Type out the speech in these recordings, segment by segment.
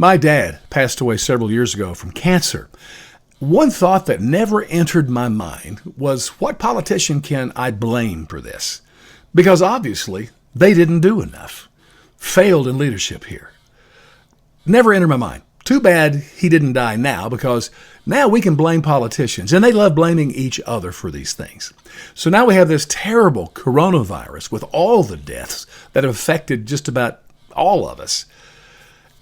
My dad passed away several years ago from cancer. One thought that never entered my mind was, what politician can I blame for this? Because obviously they didn't do enough. Failed in leadership here. Never entered my mind. Too bad he didn't die now, because now we can blame politicians, and they love blaming each other for these things. So now we have this terrible coronavirus with all the deaths that have affected just about all of us.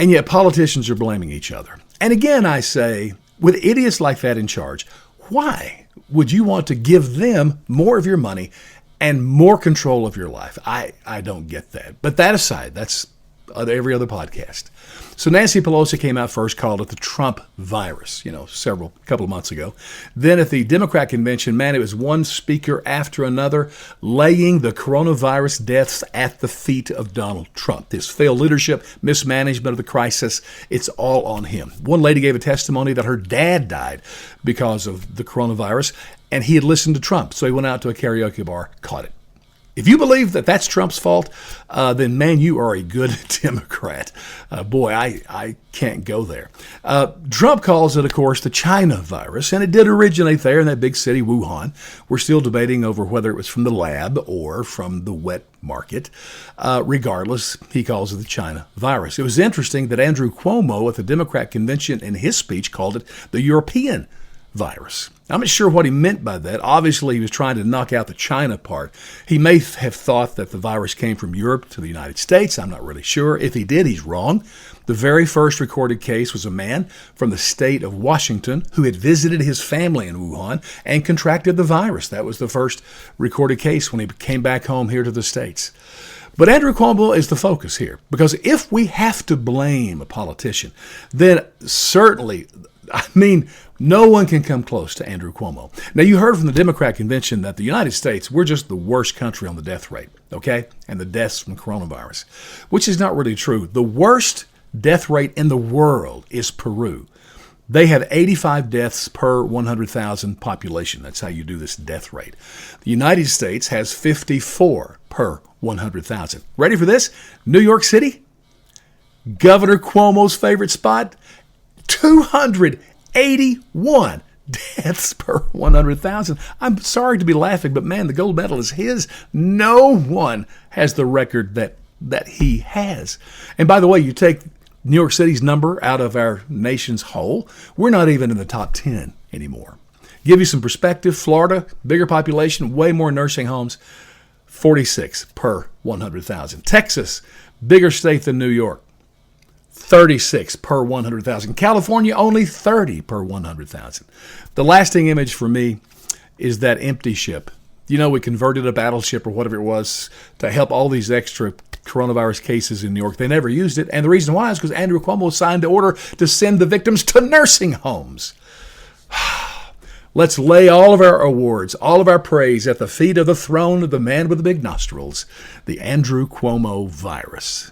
And yet politicians are blaming each other. And again, I say, with idiots like that in charge, why would you want to give them more of your money and more control of your life? I don't get that. But that aside, that's every other podcast. So Nancy Pelosi came out first, called it the Trump virus, couple of months ago. Then at the Democrat convention, man, it was one speaker after another laying the coronavirus deaths at the feet of Donald Trump. His failed leadership, mismanagement of the crisis, it's all on him. One lady gave a testimony that her dad died because of the coronavirus, and he had listened to Trump. So he went out to a karaoke bar, caught it. If you believe that that's Trump's fault, then, man, you are a good Democrat. Boy, I can't go there. Trump calls it, of course, the China virus, and it did originate there in that big city, Wuhan. We're still debating over whether it was from the lab or from the wet market. Regardless, he calls it the China virus. It was interesting that Andrew Cuomo at the Democrat convention in his speech called it the European virus. I'm not sure what he meant by that. Obviously, he was trying to knock out the China part. He may have thought that the virus came from Europe to the United States. I'm not really sure. If he did, he's wrong. The very first recorded case was a man from the state of Washington who had visited his family in Wuhan and contracted the virus. That was the first recorded case when he came back home here to the States. But Andrew Cuomo is the focus here, because if we have to blame a politician, then certainly, no one can come close to Andrew Cuomo. Now, you heard from the Democrat convention that the United States, we're just the worst country on the death rate, okay? And the deaths from coronavirus, which is not really true. The worst death rate in the world is Peru. They have 85 deaths per 100,000 population. That's how you do this death rate. The United States has 54 per 100,000. Ready for this? New York City, Governor Cuomo's favorite spot, 281 deaths per 100,000. I'm sorry to be laughing, but man, the gold medal is his. No one has the record that he has. And by the way, you take New York City's number out of our nation's whole, we're not even in the top 10 anymore. Give you some perspective, Florida, bigger population, way more nursing homes, 46 per 100,000. Texas, bigger state than New York, 36 per 100,000. California, only 30 per 100,000. The lasting image for me is that empty ship. We converted a battleship or whatever it was to help all these extra coronavirus cases in New York. They never used it. And the reason why is because Andrew Cuomo signed the order to send the victims to nursing homes. Let's lay all of our awards, all of our praise at the feet of the throne of the man with the big nostrils, the Andrew Cuomo virus.